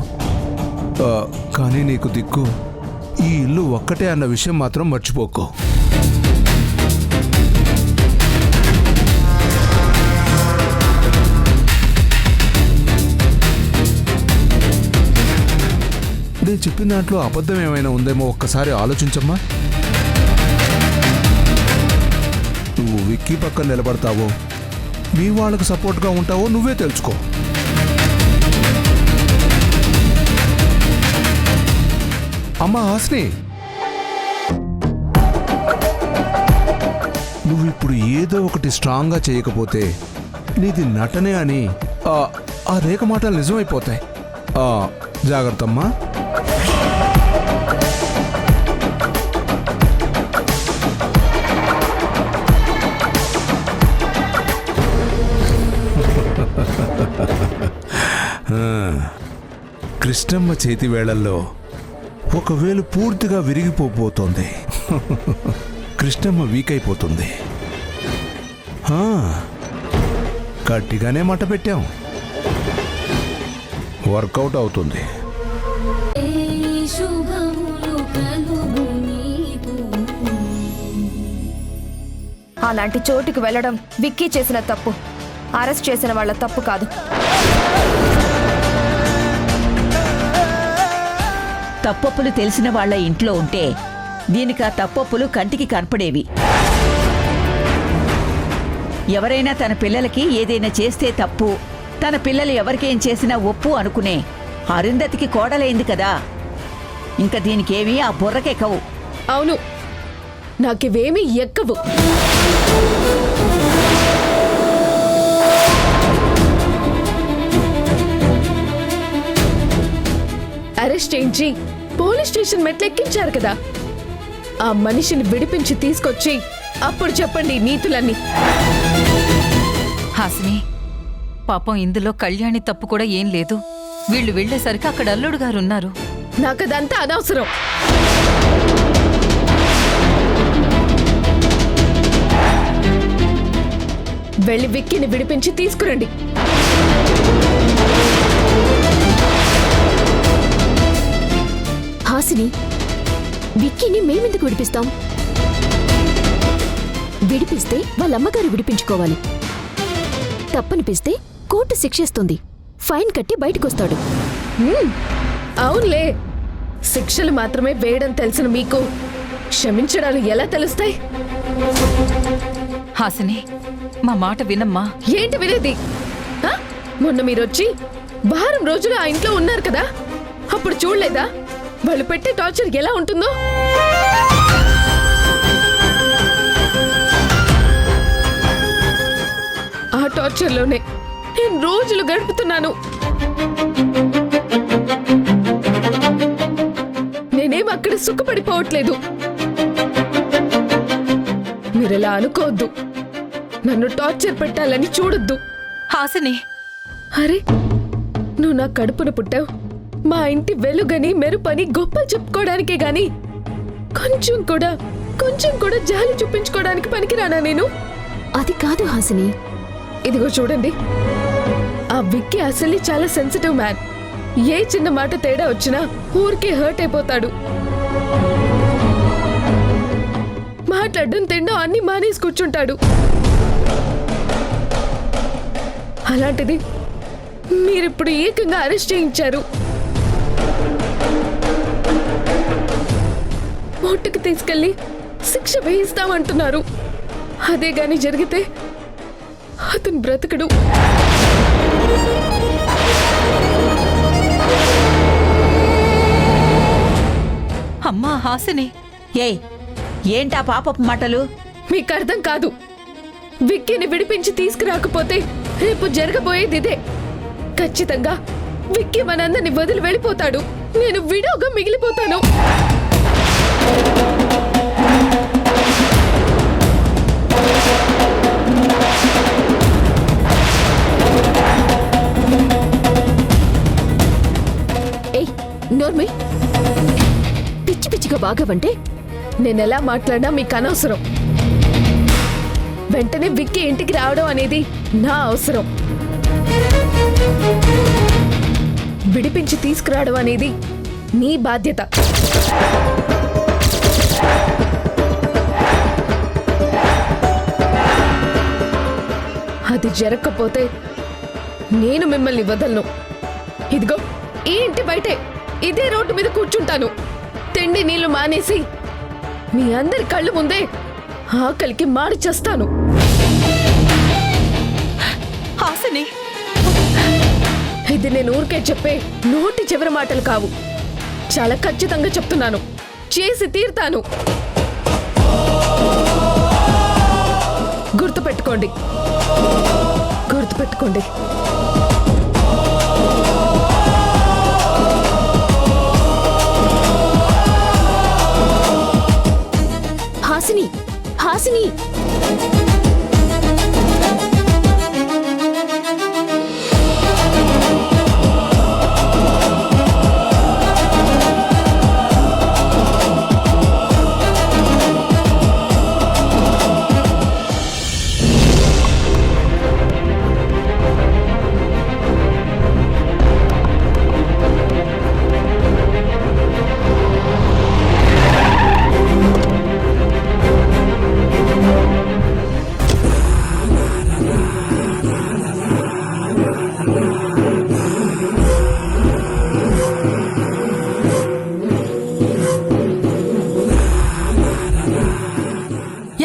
కానీ నీకు దిక్కు ఈ ఇల్లు ఒక్కటే అన్న విషయం మాత్రం మర్చిపోకు. నేను చెప్పిన దాంట్లో అబద్ధం ఏమైనా ఉందేమో ఒక్కసారి ఆలోచించమ్మా. నువ్వు విక్కీ పక్కన నిలబడతావో మీ వాళ్ళకు సపోర్ట్గా ఉంటావో నువ్వే తెలుసుకో. అమ్మా హాసిని, నువ్వు ఇప్పుడు ఏదో ఒకటి స్ట్రాంగ్గా చేయకపోతే నీది నటనే అని ఆ రేఖ మాటలు నిజమైపోతాయి. జాగ్రత్త అమ్మా. కృష్ణమ్మ చేతి వేళల్లో ఒకవేళ పూర్తిగా విరిగిపోబోతోంది. కృష్ణమ్మ వీక్ అయిపోతుంది. గట్టిగానే మాట పెట్టాం, వర్కౌట్ అవుతుంది. అలాంటి చోటుకు వెళ్ళడం విక్కీ చేసిన తప్పు, అరెస్ట్ చేసిన వాళ్ళ తప్పు కాదు. తప్పొప్పులు తెలిసిన వాళ్ళ ఇంట్లో ఉంటే దీనికి ఆ తప్పొప్పులు కంటికి కనపడేవి. ఎవరైనా తన పిల్లలకి ఏదైనా చేస్తే తప్పు, తన పిల్లలు ఎవరికేం చేసినా ఒప్పు అనుకునే అరుంధతికి కోడలైంది కదా. ఇంకా దీనికేమీ ఆ బుర్రకెక్కవు. అవును, నాకివేమీ ఎక్కవు. అరెస్ట్ చేయించి పోలీస్ స్టేషన్ మెట్లెక్కించారు కదా, ఆ మనిషిని విడిపించి తీసుకొచ్చి అప్పుడు చెప్పండి నీతులన్నీ. హాసిని, పాపం ఇందులో కళ్యాణి తప్పు కూడా ఏం లేదు. వీళ్ళు వెళ్లేసరికి అక్కడ అల్లుడు గారు ఉన్నారు. నాకదంతా అనవసరం. వెళ్ళి విక్కీని విడిపించి తీసుకురండి. హాసిని, విక్కీని మేమెందుకు విడిపిస్తాం? విడిపిస్తే వాళ్ళమ్మగారు విడిపించుకోవాలి. తప్పనిపిస్తే కోర్టు శిక్షిస్తుంది, ఫైన్ కట్టి బయటకొస్తాడు. అవునులే, శిక్షలు మాత్రమే వేయడం తెలిసిన మీకు క్షమించడాలు ఎలా తెలుస్తాయి? హాసిని, మా మాట వినమ్మా. ఏంటి వినేది? ఆ? మొన్న మీరొచ్చి వారం రోజులు ఆ ఇంట్లో ఉన్నారు కదా, అప్పుడు చూడలేదా వాళ్ళు పెట్టే టార్చర్ ఎలా ఉంటుందో? ఆ టార్చర్లోనే నేను రోజులు గడుపుతున్నాను. నేనేం అక్కడ సుఖపడిపోవట్లేదు. మీరెలా అనుకోవద్దు. నన్ను టార్చర్ పెట్టాలని చూడొద్దు. హాసిని, అరే, నువ్వు నా కడుపున పుట్టావు. మా ఇంటి వెలుగని మెరుపని గొప్ప చెప్పుకోవడానికే గాని కొంచెం కూడా జాలి చూపించుకోవడానికి పనికిరానా నేను? అది కాదు హాసిని. ఇదిగో చూడండి, ఆ విక్కీ అసలు చాలా సెన్సిటివ్ మ్యాన్. ఏ చిన్న మాట తేడా వచ్చినా ఊరికే హర్ట్ అయిపోతాడు. మాట్లాడడం తినడం అన్ని మానేసి కూర్చుంటాడు. అలాంటిది మీరిప్పుడు ఏకంగా అరెస్ట్ చేయించారు. కోర్టుకు తీసుకెళ్లి శిక్ష వేయిస్తామంటున్నారు. అదే గాని జరిగితే అతను బ్రతకడు. అమ్మా హాసిని. ఏంటా పాపపు మాటలు? మీకు అర్థం కాదు. విక్కీని విడిపించి తీసుకురాకపోతే రేపు జరగబోయేది ఇదే. ఖచ్చితంగా విక్కీ మనందరిని వదిలి వెళ్ళిపోతాడు. నేను విడోగా మిగిలిపోతాను. నోర్మి, పిచ్చి పిచ్చిగా బాగవంటే నేనెలా మాట్లాడినా మీకు అనవసరం. వెంటనే విక్కీ ఇంటికి రావడం అనేది నా అవసరం. విడిపించి తీసుకురావడం అనేది నీ బాధ్యత. అది జరగకపోతే నేను మిమ్మల్ని వదలను. ఇదిగో ఈ ఇంటి బయటే ఇదే రోడ్డు మీద కూర్చుంటాను. తిండి నీళ్లు మానేసి మీ అందరి కళ్ళు ముందే ఆకలికి మాడి చేస్తాను. హాసిని, ఇది నేను ఊరికే చెప్పే నోటి చివరి మాటలు కావు. చాలా ఖచ్చితంగా చెప్తున్నాను. చేసి తీరుతాను. గుర్తుపెట్టుకోండి. హాసిని, హాసిని,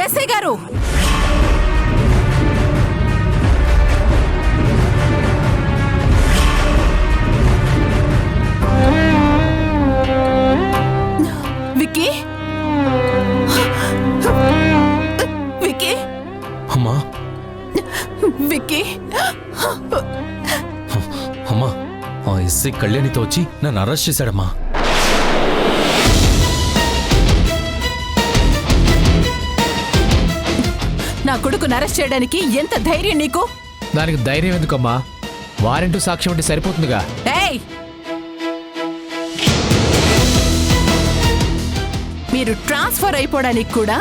ఎస్ఐ గారు, విక్కీ, విక్కీ, అమ్మా, విక్కీ, అమ్మా, ఆ ఎస్ఐ కళ్యాణితో వచ్చి నన్ను అరెస్ట్ చేశాడమ్మా. నా కొడుకును అరెస్ట్ చేయడానికి ఎంత ధైర్యం నీకు? దానికి ధైర్యం ఎందుకమ్మా? వారెంటు సాక్ష్యం అంటే సరిపోతుందిగా. ఏయ్, మీరు ట్రాన్స్ఫర్ అయిపోవడానికి కూడా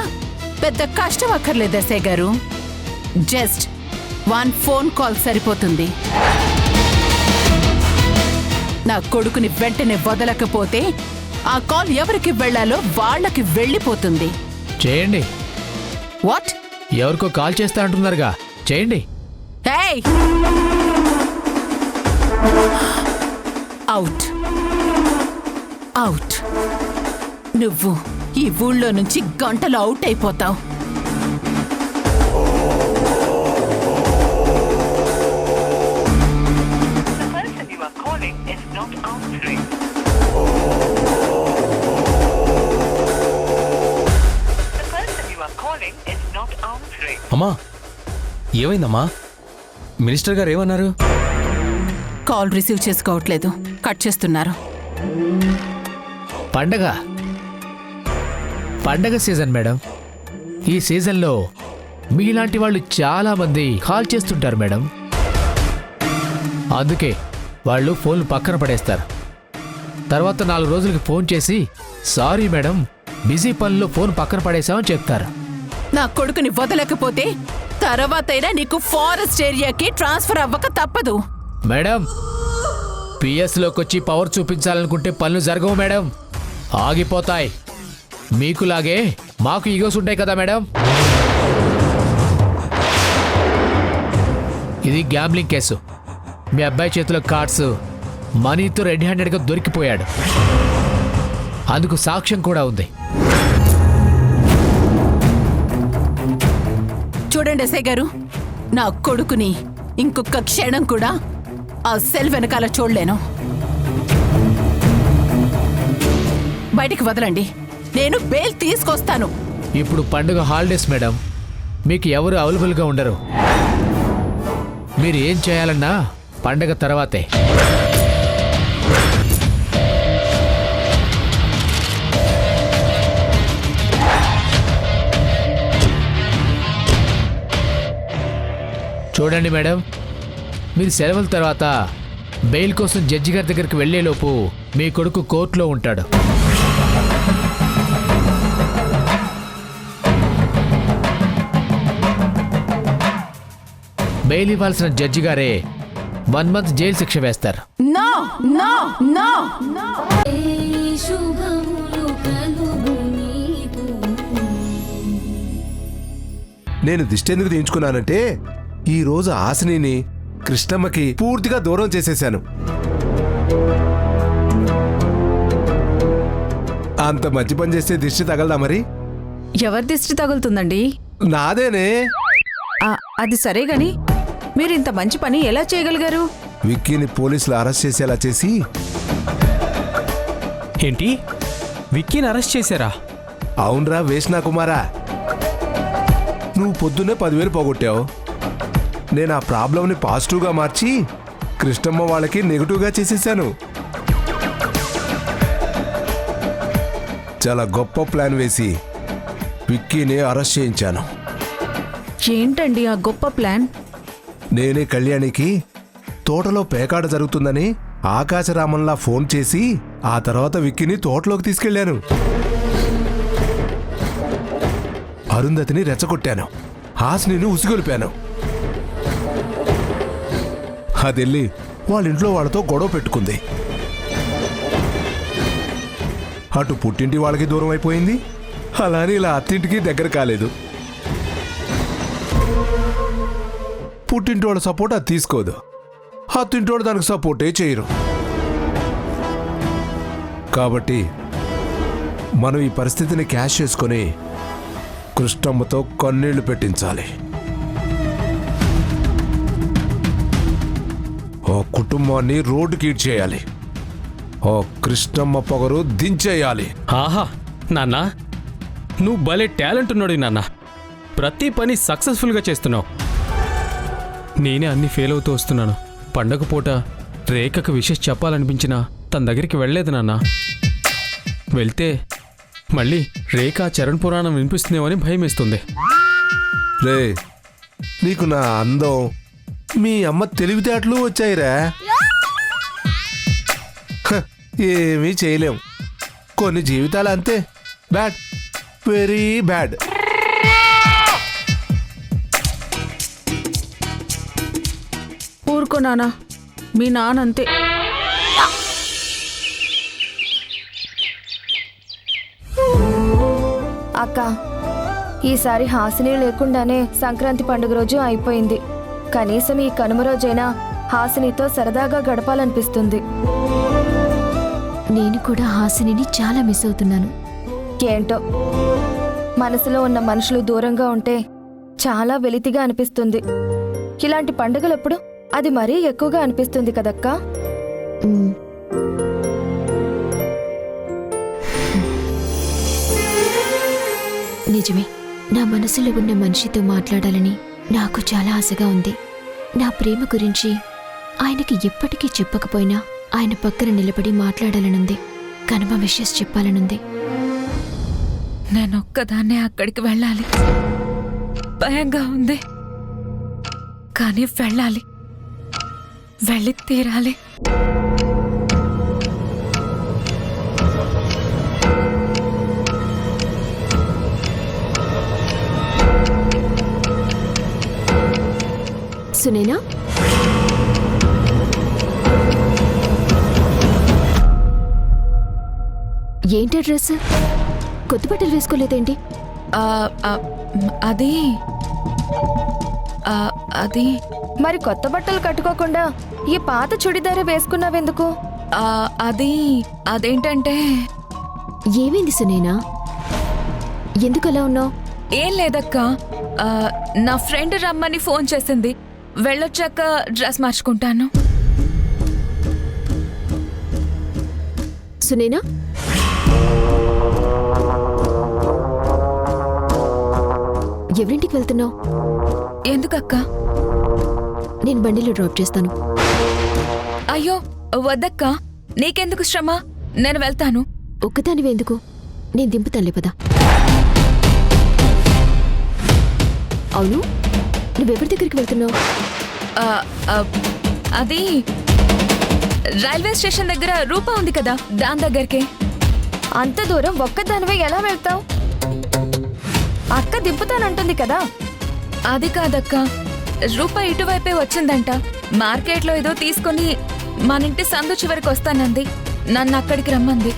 పెద్ద కష్టం అక్కర్లేదు ఎస్ఐ గారు. జస్ట్ 1 ఫోన్ కాల్ సరిపోతుంది. నా కొడుకుని వెంటనే వదలకపోతే ఆ కాల్ ఎవరికి వెళ్లాలో వాళ్ళకి వెళ్ళిపోతుంది. చేయండి. వాట్? ఎవరికో కాల్ చేస్తా అంటున్నారుగా, చేయండి. ఏయ్, అవుట్. అవుట్. నువ్వు ఈ ఊళ్ళో నుంచి గంటలో అవుట్ అయిపోతావు. అమ్మా ఏమైందమ్మా? మినిస్టర్ గారు ఏమన్నారు? కాల్ రిసీవ్ చేసుకోవట్లేదు, కట్ చేస్తున్నారు. పండగ సీజన్ మేడం. ఈ సీజన్లో మీలాంటి వాళ్ళు చాలా మంది కాల్ చేస్తుంటారు మేడం. అందుకే వాళ్ళు ఫోన్లు పక్కన పడేస్తారు. తర్వాత 4 రోజులకి ఫోన్ చేసి సారీ మేడం, బిజీ పనుల్లో ఫోన్ పక్కన పడేసామని చెప్తారు. నా కొడుకుని వదలకపోతే తర్వాతైనా నీకు ఫారెస్ట్ ఏరియాకి ట్రాన్స్ఫర్ అవ్వక తప్పదు. మేడం, పిఎస్లోకి వచ్చి పవర్ చూపించాలనుకుంటే పనులు జరగవు మేడం, ఆగిపోతాయి. మీకులాగే మాకు ఈగోస్ ఉంటాయి కదా మేడం. ఇది గ్యాంబ్లింగ్ కేసు. మీ అబ్బాయి చేతిలో కార్డ్స్, మనీతో రెడ్ హ్యాండెడ్గా దొరికిపోయాడు. అందుకు సాక్ష్యం కూడా ఉంది. చూడండి ఎస్ఐ గారు, నా కొడుకుని ఇంకొక క్షణం కూడా ఆ సెల్ వెనకాల చూడలేను. బయటికి వదలండి, నేను బెయిల్ తీసుకొస్తాను. ఇప్పుడు పండుగ హాలిడేస్ మేడం, మీకు ఎవరు అవైలబుల్గా ఉండరు. మీరు ఏం చేయాలన్నా పండగ తర్వాతే. చూడండి మేడం, మీరు సెలవుల తర్వాత బెయిల్ కోసం జడ్జి గారి దగ్గరికి వెళ్లేలోపు మీ కొడుకు కోర్టులో ఉంటాడు. బెయిల్ ఇవ్వాల్సిన జడ్జి గారే 1 month జైలు శిక్ష వేస్తారు. No no no no. నేను దిష్టి ఎందుకు తీయించుకున్నానంటే ఈ రోజు హాసినిని కృష్ణమ్మకి పూర్తిగా దూరం చేసేశాను. అంత మంచి పని చేస్తే దిష్టి తగలదా మరి? ఎవరి దిష్టి తగులుతుందండి? నాదేనే. అది సరే గాని మీరు ఇంత మంచి పని ఎలా చేయగలిగారు? విక్కీని పోలీసులు అరెస్ట్ చేసేలా చేసి. ఏంటి, విక్కీని అరెస్ట్ చేశారా? అవునరా వేష్నా కుమారా, నువ్వు పొద్దున్నే 10,000 పోగొట్టావు. నేను ఆ ప్రాబ్లంని పాజిటివ్గా మార్చి కృష్ణమ్మ వాళ్ళకి నెగిటివ్గా చేసేసాను. చాలా గొప్ప ప్లాన్ వేసి విక్కీని అరెస్ట్ చేయించాను. ఏంటండి ఆ గొప్ప ప్లాన్? నేనే కళ్యాణికి తోటలో పేకాట జరుగుతుందని ఆకాశరామంలా ఫోన్ చేసి ఆ తర్వాత విక్కీని తోటలోకి తీసుకెళ్లాను. అరుంధతిని రెచ్చగొట్టాను, హాసినిని ఉసిగొలిపాను. అదెళ్ళి వాళ్ళింట్లో వాళ్ళతో గొడవ పెట్టుకుంది. అటు పుట్టింటి వాళ్ళకి దూరం అయిపోయింది, అలానే ఇలా అత్తింటికి దగ్గర కాలేదు. పుట్టింటి వాళ్ళ సపోర్ట్ అది తీసుకోదు, అత్తింటి వాళ్ళు దానికి సపోర్టే చేయరు. కాబట్టి మనం ఈ పరిస్థితిని క్యాష్ చేసుకొని కృష్ణమ్మతో కన్నీళ్లు పెట్టించాలి. ఆ కుటుంబాన్ని రోడ్డుకి ఈడ్చేయాలి. ఆ కృష్ణమ్మ పొగరు దించేయాలి. ఆహా నాన్న, నువ్వు భలే టాలెంట్ ఉన్నాడు నాన్న. ప్రతి పని సక్సెస్ఫుల్గా చేస్తున్నావు. నేనే అన్ని ఫెయిల్ అవుతూ వస్తున్నాను. పండగ పూట రేఖకు విషయం చెప్పాలనిపించినా తన దగ్గరికి వెళ్ళలేదు నాన్న. వెళ్తే మళ్ళీ రేఖ చరణ్ పురాణం వినిపిస్తుందేమని భయమేస్తుంది. రే, నీకు నా అందం, మీ అమ్మ తెలివితేటలు వచ్చాయిరా. ఏమీ చేయలేం, కొన్ని జీవితాలు అంతే. Bad, very bad. ఊరుకో నాన్న, మీ నానంతే. అక్క, ఈసారి హాసిని లేకుండానే సంక్రాంతి పండుగ రోజు అయిపోయింది. కనీసం ఈ కనుమ రోజైనా హాసినితో సరదాగా గడపాలనిపిస్తుంది. నేను కూడా హాసినిని చాలా మిస్ అవుతున్నాను. ఏంటో మనసులో ఉన్న మనుషులు దూరంగా ఉంటే చాలా వెలితిగా అనిపిస్తుంది. ఇలాంటి పండుగలప్పుడు అది మరీ ఎక్కువగా అనిపిస్తుంది కదక్కా. నిజమే, నా మనసులో ఉన్న మనిషితో మాట్లాడాలని నాకు చాలా ఆశగా ఉంది. నా ప్రేమ గురించి ఆయనకి ఎప్పటికీ చెప్పకపోయినా ఆయన పక్కన నిలబడి మాట్లాడాలనుంది. కనుమ విషెస్ చెప్పాలనుంది. నేనొక్కదాన్నే అక్కడికి వెళ్ళాలి. భయంగా ఉంది, కానీ వెళ్ళాలి, వెళ్ళి తీరాలి. సునేనా, ఏంటి డ్రెస్? కొత్త బట్టలు వేసుకోలేదేంటి? అది అది మరి కొత్త బట్టలు కట్టుకోకుండా ఈ పాత చుడిదారే వేసుకున్నావెందుకు? అదేంటంటే. ఏమైంది సునేనా? ఎందుకు అలా ఉన్నావు? ఏం లేదక్క, నా ఫ్రెండ్ రమ్మని ఫోన్ చేసింది. వెళ్ళొచ్చాక డ్రెస్ మార్చుకుంటాను. సునేనా, ఎవరింటికి వెళ్తున్నావు? ఎందుకక్క? నేను బండిలో డ్రాప్ చేస్తాను. అయ్యో వద్దక్క, నీకెందుకు శ్రమ, నేను వెళ్తాను. ఒక్కదానివే ఎందుకు? నేను దింపుతానులే పదా. అవును, నువ్వెవరి దగ్గరికి వెళ్తున్నావు? అది రైల్వే స్టేషన్ దగ్గర రూపా ఉంది కదా, దాని దగ్గరికి. అంత దూరం ఒక్కదానివే ఎలా వెళ్తావు? అక్క దింపుతానంటుంది కదా. అది కాదక్క, రూపా ఇటువైపే వచ్చిందంట. మార్కెట్లో ఏదో తీసుకొని మన ఇంటి సందు చివరికి వస్తానంది. నన్ను అక్కడికి రమ్మంది.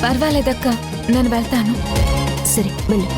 పర్వాలేదక్క, నేను వెళ్తాను. సరే వెళ్ళి.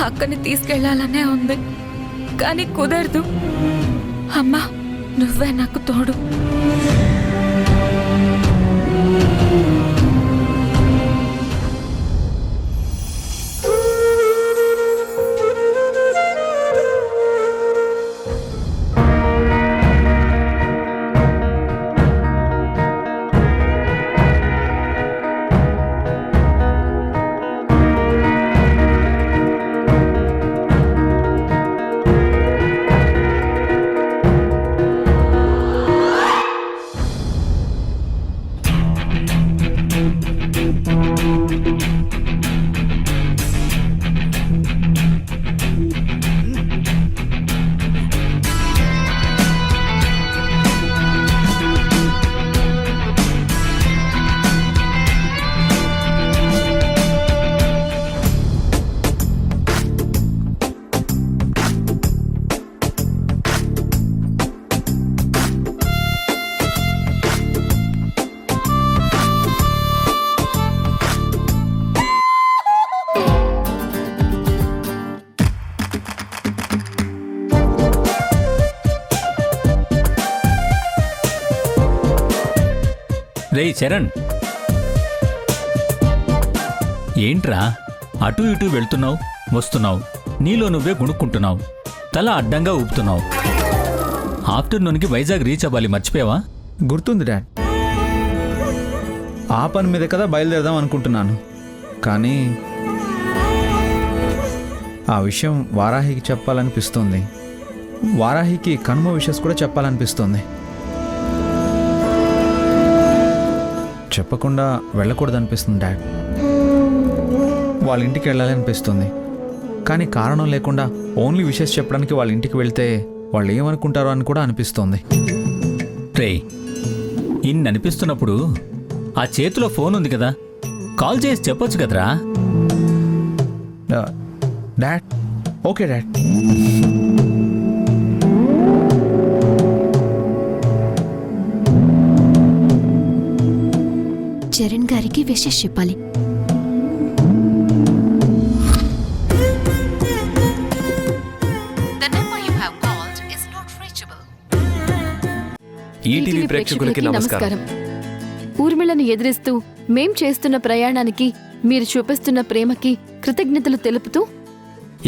అక్కని తీసుకెళ్లాలనే ఉంది, కానీ కుదరదు. అమ్మా, నువ్వే నాకు తోడు. రేయ్ చరణ్, ఏంట్రా అటు ఇటు వెళ్తున్నావు వస్తున్నావు, నీలో నువ్వే గుణుక్కుంటున్నావు, తల అడ్డంగా ఊపుతున్నావు. ఆఫ్టర్నూన్కి వైజాగ్ రీచ్ అవ్వాలి, మర్చిపోయావా? గుర్తుంది డాడ్. ఆ పని మీద కదా బయలుదేరదాం అనుకుంటున్నాను, కానీ ఆ విషయం వారాహికి చెప్పాలనిపిస్తుంది. వారాహికి కనుమ విషెస్ కూడా చెప్పాలనిపిస్తుంది. చెప్పకుండా వెళ్ళకూడదనిపిస్తుంది డాడ్. వాళ్ళ ఇంటికి వెళ్ళాలి అనిపిస్తుంది, కానీ కారణం లేకుండా ఓన్లీ విషెస్ చెప్పడానికి వాళ్ళ ఇంటికి వెళ్తే వాళ్ళు ఏమనుకుంటారో అని కూడా అనిపిస్తుంది. రే, ఇన్ని అనిపిస్తున్నప్పుడు ఆ చేతిలో ఫోన్ ఉంది కదా, కాల్ చేసి చెప్పొచ్చు కదరా. Dad, okay dad. చరణ్ గారికి విషెస్ చెప్పాలి. ఈటీవీ ప్రేక్షకులకి నమస్కారం. ఊర్మిళను ఎదిరిస్తూ మేం చేస్తున్న ప్రయాణానికి మీరు చూపిస్తున్న ప్రేమకి కృతజ్ఞతలు తెలుపుతూ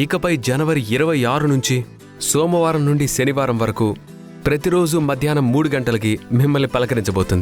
ఇకపై జనవరి 26 నుంచి సోమవారం నుండి శనివారం వరకు ప్రతిరోజు మధ్యాహ్నం 3 గంటలకి మిమ్మల్ని పలకరించబోతుంది.